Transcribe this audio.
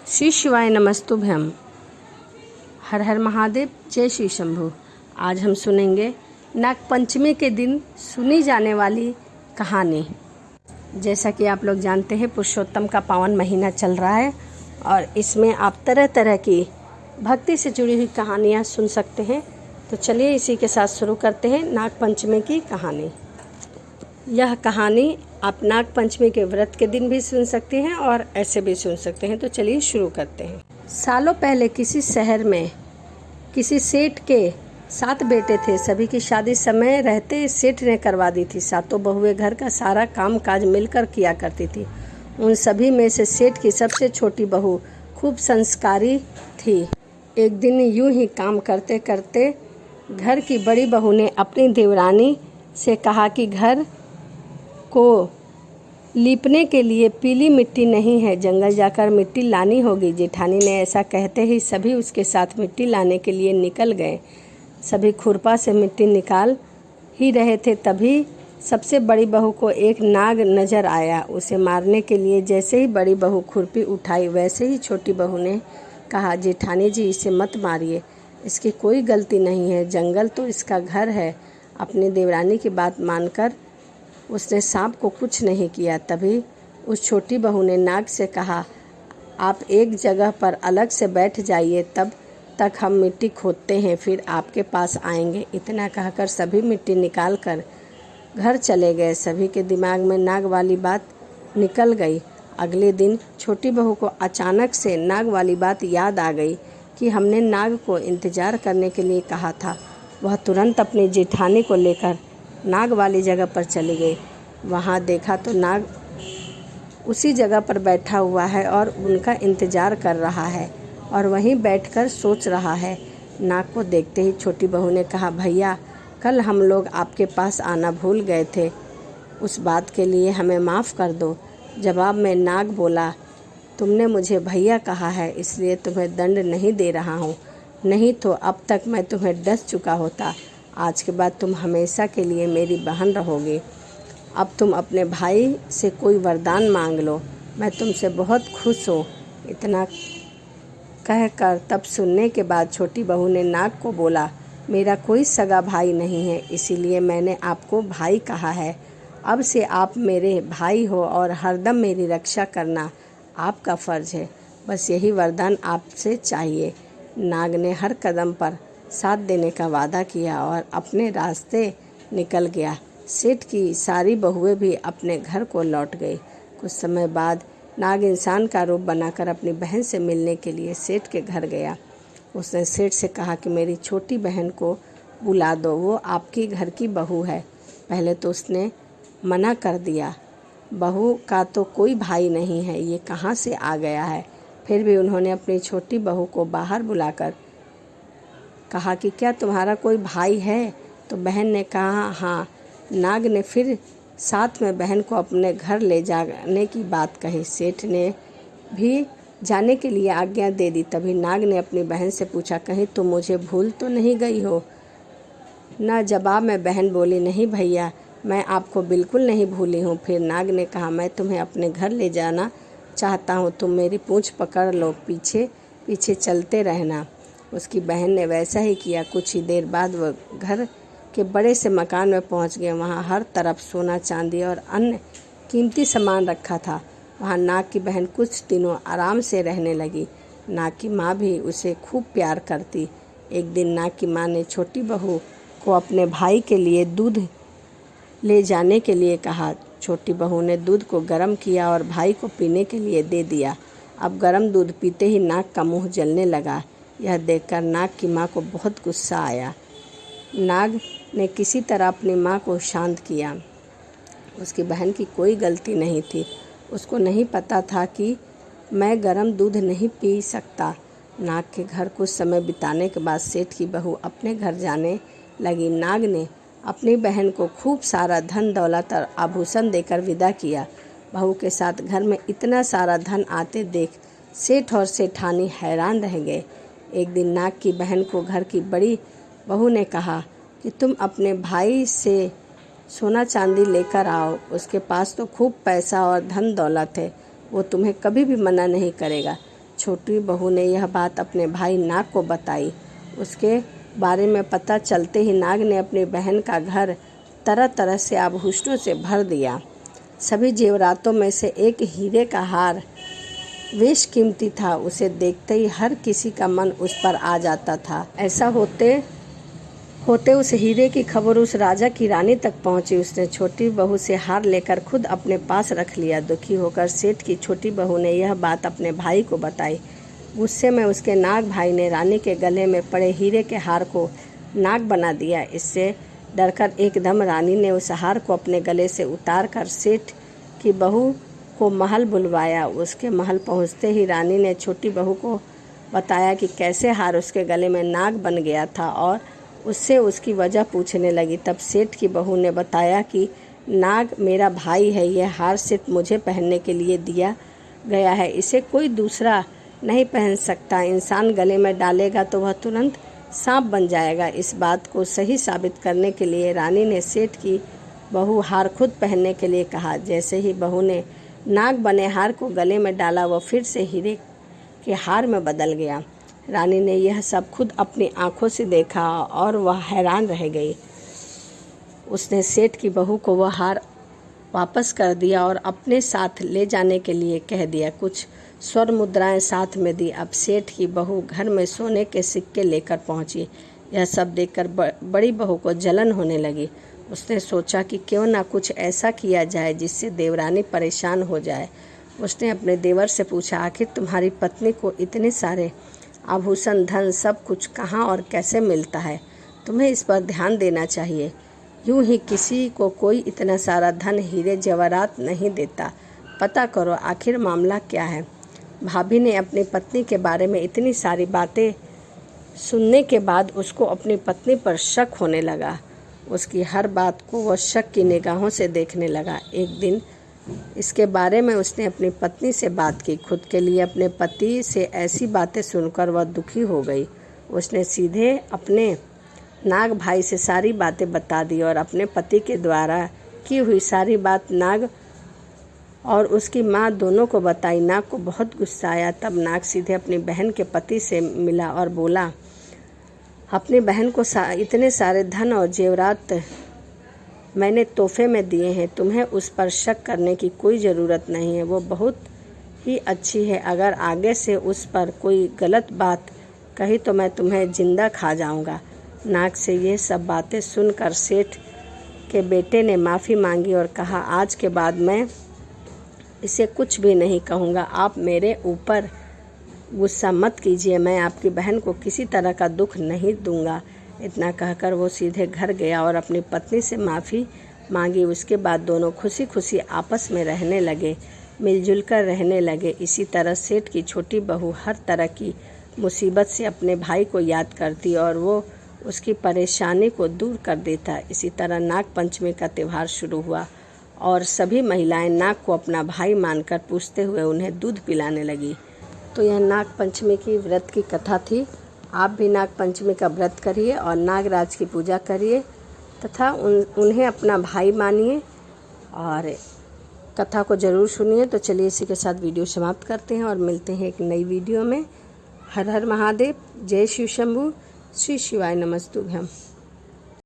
श्री शिवाय नमस्तुभ्यम। हर हर महादेव, जय श्री शंभु। आज हम सुनेंगे नाग पंचमी के दिन सुनी जाने वाली कहानी। जैसा कि आप लोग जानते हैं, पुरुषोत्तम का पावन महीना चल रहा है और इसमें आप तरह तरह की भक्ति से जुड़ी हुई कहानियाँ सुन सकते हैं। तो चलिए इसी के साथ शुरू करते हैं नाग पंचमी की कहानी। यह कहानी आप नाग पंचमी के व्रत के दिन भी सुन सकते हैं और ऐसे भी सुन सकते हैं। तो चलिए शुरू करते हैं। सालों पहले किसी शहर में किसी सेठ के 7 बेटे थे। सभी की शादी समय रहते सेठ ने करवा दी थी। सातों बहुएं घर का सारा काम काज मिलकर किया करती थी। उन सभी में से सेठ की सबसे छोटी बहू खूब संस्कारी थी। एक दिन यूं ही काम करते करते घर की बड़ी बहू ने अपनी देवरानी से कहा कि घर को लीपने के लिए पीली मिट्टी नहीं है, जंगल जाकर मिट्टी लानी होगी। जेठानी ने ऐसा कहते ही सभी उसके साथ मिट्टी लाने के लिए निकल गए। सभी खुरपा से मिट्टी निकाल ही रहे थे, तभी सबसे बड़ी बहू को एक नाग नजर आया। उसे मारने के लिए जैसे ही बड़ी बहू खुरपी उठाई, वैसे ही छोटी बहू ने कहा, जेठानी जी इसे मत मारिए, इसकी कोई गलती नहीं है, जंगल तो इसका घर है। अपनी देवरानी की बात मानकर उसने सांप को कुछ नहीं किया। तभी उस छोटी बहू ने नाग से कहा, आप एक जगह पर अलग से बैठ जाइए, तब तक हम मिट्टी खोदते हैं, फिर आपके पास आएंगे। इतना कहकर सभी मिट्टी निकाल कर घर चले गए। सभी के दिमाग में नाग वाली बात निकल गई। अगले दिन छोटी बहू को अचानक से नाग वाली बात याद आ गई कि हमने नाग को इंतजार करने के लिए कहा था। वह तुरंत अपनी जेठानी को लेकर नाग वाली जगह पर चली गई। वहाँ देखा तो नाग उसी जगह पर बैठा हुआ है और उनका इंतजार कर रहा है और वहीं बैठकर सोच रहा है। नाग को देखते ही छोटी बहू ने कहा, भैया कल हम लोग आपके पास आना भूल गए थे, उस बात के लिए हमें माफ़ कर दो। जवाब में नाग बोला, तुमने मुझे भैया कहा है इसलिए तुम्हें दंड नहीं दे रहा हूँ, नहीं तो अब तक मैं तुम्हें डस चुका होता। आज के बाद तुम हमेशा के लिए मेरी बहन रहोगी। अब तुम अपने भाई से कोई वरदान मांग लो, मैं तुमसे बहुत खुश हूँ। इतना कहकर तब सुनने के बाद छोटी बहू ने नाग को बोला, मेरा कोई सगा भाई नहीं है, इसीलिए मैंने आपको भाई कहा है। अब से आप मेरे भाई हो और हरदम मेरी रक्षा करना आपका फ़र्ज़ है। बस यही वरदान आपसे चाहिए। नाग ने हर कदम पर साथ देने का वादा किया और अपने रास्ते निकल गया। सेठ की सारी बहुएं भी अपने घर को लौट गई। कुछ समय बाद नाग इंसान का रूप बनाकर अपनी बहन से मिलने के लिए सेठ के घर गया। उसने सेठ से कहा कि मेरी छोटी बहन को बुला दो, वो आपकी घर की बहू है। पहले तो उसने मना कर दिया, बहू का तो कोई भाई नहीं है, ये कहाँ से आ गया है। फिर भी उन्होंने अपनी छोटी बहू को बाहर बुलाकर कहा कि क्या तुम्हारा कोई भाई है? तो बहन ने कहा हाँ। नाग ने फिर साथ में बहन को अपने घर ले जाने की बात कही। सेठ ने भी जाने के लिए आज्ञा दे दी। तभी नाग ने अपनी बहन से पूछा, कहीं तुम मुझे भूल तो नहीं गई हो ना? जवाब में बहन बोली, नहीं भैया, मैं आपको बिल्कुल नहीं भूली हूँ। फिर नाग ने कहा, मैं तुम्हें अपने घर ले जाना चाहता हूँ, तुम मेरी पूँछ पकड़ लो, पीछे पीछे चलते रहना। उसकी बहन ने वैसा ही किया। कुछ ही देर बाद वह घर के बड़े से मकान में पहुंच गए। वहां हर तरफ सोना चांदी और अन्य कीमती सामान रखा था। वहां नाग की बहन कुछ दिनों आराम से रहने लगी। नाग की माँ भी उसे खूब प्यार करती। एक दिन नाग की माँ ने छोटी बहू को अपने भाई के लिए दूध ले जाने के लिए कहा। छोटी बहू ने दूध को गर्म किया और भाई को पीने के लिए दे दिया। अब गर्म दूध पीते ही नाग का मुंह जलने लगा। यह देखकर नाग की माँ को बहुत गुस्सा आया। नाग ने किसी तरह अपनी माँ को शांत किया। उसकी बहन की कोई गलती नहीं थी। उसको नहीं पता था कि मैं गर्म दूध नहीं पी सकता। नाग के घर कुछ समय बिताने के बाद सेठ की बहू अपने घर जाने लगी। नाग ने अपनी बहन को खूब सारा धन दौलत और आभूषण देकर विदा किया। बहू के साथ घर में इतना सारा धन आते देख सेठ और सेठानी हैरान रह गए। एक दिन नाग की बहन को घर की बड़ी बहू ने कहा कि तुम अपने भाई से सोना चांदी लेकर आओ, उसके पास तो खूब पैसा और धन दौलत है, वो तुम्हें कभी भी मना नहीं करेगा। छोटी बहू ने यह बात अपने भाई नाग को बताई। उसके बारे में पता चलते ही नाग ने अपनी बहन का घर तरह तरह से आभूषणों से भर दिया। सभी जेवरातों में से एक हीरे का हार बेश कीमती था। उसे देखते ही हर किसी का मन उस पर आ जाता था। ऐसा होते होते उस हीरे की खबर उस राजा की रानी तक पहुंची। उसने छोटी बहू से हार लेकर खुद अपने पास रख लिया। दुखी होकर सेठ की छोटी बहू ने यह बात अपने भाई को बताई। गुस्से में उसके नाग भाई ने रानी के गले में पड़े हीरे के हार को नाग बना दिया। इससे डरकर एकदम रानी ने उस हार को अपने गले से उतार कर सेठ की बहू को महल बुलवाया। उसके महल पहुंचते ही रानी ने छोटी बहू को बताया कि कैसे हार उसके गले में नाग बन गया था और उससे उसकी वजह पूछने लगी। तब सेठ की बहू ने बताया कि नाग मेरा भाई है, यह हार सिर्फ मुझे पहनने के लिए दिया गया है, इसे कोई दूसरा नहीं पहन सकता। इंसान गले में डालेगा तो वह तुरंत सांप बन जाएगा। इस बात को सही साबित करने के लिए रानी ने सेठ की बहू हार खुद पहनने के लिए कहा। जैसे ही बहू ने नाग बने हार को गले में डाला, वह फिर से हीरे के हार में बदल गया। रानी ने यह सब खुद अपनी आंखों से देखा और वह हैरान रह गई। उसने सेठ की बहू को वह हार वापस कर दिया और अपने साथ ले जाने के लिए कह दिया। कुछ स्वर्ण मुद्राएं साथ में दी। अब सेठ की बहू घर में सोने के सिक्के लेकर पहुंची। यह सब देखकर बड़ी बहू को जलन होने लगी। उसने सोचा कि क्यों ना कुछ ऐसा किया जाए जिससे देवरानी परेशान हो जाए। उसने अपने देवर से पूछा, आखिर तुम्हारी पत्नी को इतने सारे आभूषण, धन, सब कुछ कहाँ और कैसे मिलता है? तुम्हें इस पर ध्यान देना चाहिए। यूं ही किसी को कोई इतना सारा धन, हीरे जवाहरात नहीं देता। पता करो आखिर मामला क्या है। भाभी ने अपनी पत्नी के बारे में इतनी सारी बातें सुनने के बाद उसको अपनी पत्नी पर शक होने लगा। उसकी हर बात को वह शक की निगाहों से देखने लगा। एक दिन इसके बारे में उसने अपनी पत्नी से बात की। खुद के लिए अपने पति से ऐसी बातें सुनकर वह दुखी हो गई। उसने सीधे अपने नाग भाई से सारी बातें बता दी और अपने पति के द्वारा की हुई सारी बात नाग और उसकी माँ दोनों को बताई। नाग को बहुत गुस्सा आया। तब नाग सीधे अपनी बहन के पति से मिला और बोला, अपनी बहन को इतने सारे धन और जेवरात मैंने तोहफे में दिए हैं। तुम्हें उस पर शक करने की कोई ज़रूरत नहीं है। वो बहुत ही अच्छी है। अगर आगे से उस पर कोई गलत बात कही तो मैं तुम्हें जिंदा खा जाऊंगा। नाग से ये सब बातें सुनकर सेठ के बेटे ने माफ़ी मांगी और कहा, आज के बाद मैं इसे कुछ भी नहीं कहूँगा। आप मेरे ऊपर गुस्सा मत कीजिए। मैं आपकी बहन को किसी तरह का दुख नहीं दूंगा। इतना कहकर वो सीधे घर गया और अपनी पत्नी से माफ़ी मांगी। उसके बाद दोनों खुशी खुशी आपस में रहने लगे, मिलजुल कर रहने लगे। इसी तरह सेठ की छोटी बहू हर तरह की मुसीबत से अपने भाई को याद करती और वो उसकी परेशानी को दूर कर देता। इसी तरह नाग पंचमी का त्यौहार शुरू हुआ और सभी महिलाएं नाग को अपना भाई मानकर पूछते हुए उन्हें दूध पिलाने लगी। तो यह नाग पंचमी की व्रत की कथा थी। आप भी नाग पंचमी का व्रत करिए और नागराज की पूजा करिए तथा उन्हें अपना भाई मानिए और कथा को ज़रूर सुनिए। तो चलिए इसी के साथ वीडियो समाप्त करते हैं और मिलते हैं एक नई वीडियो में। हर हर महादेव, जय शिव शंभू, श्री शिवाय नमस्तुभ्यम।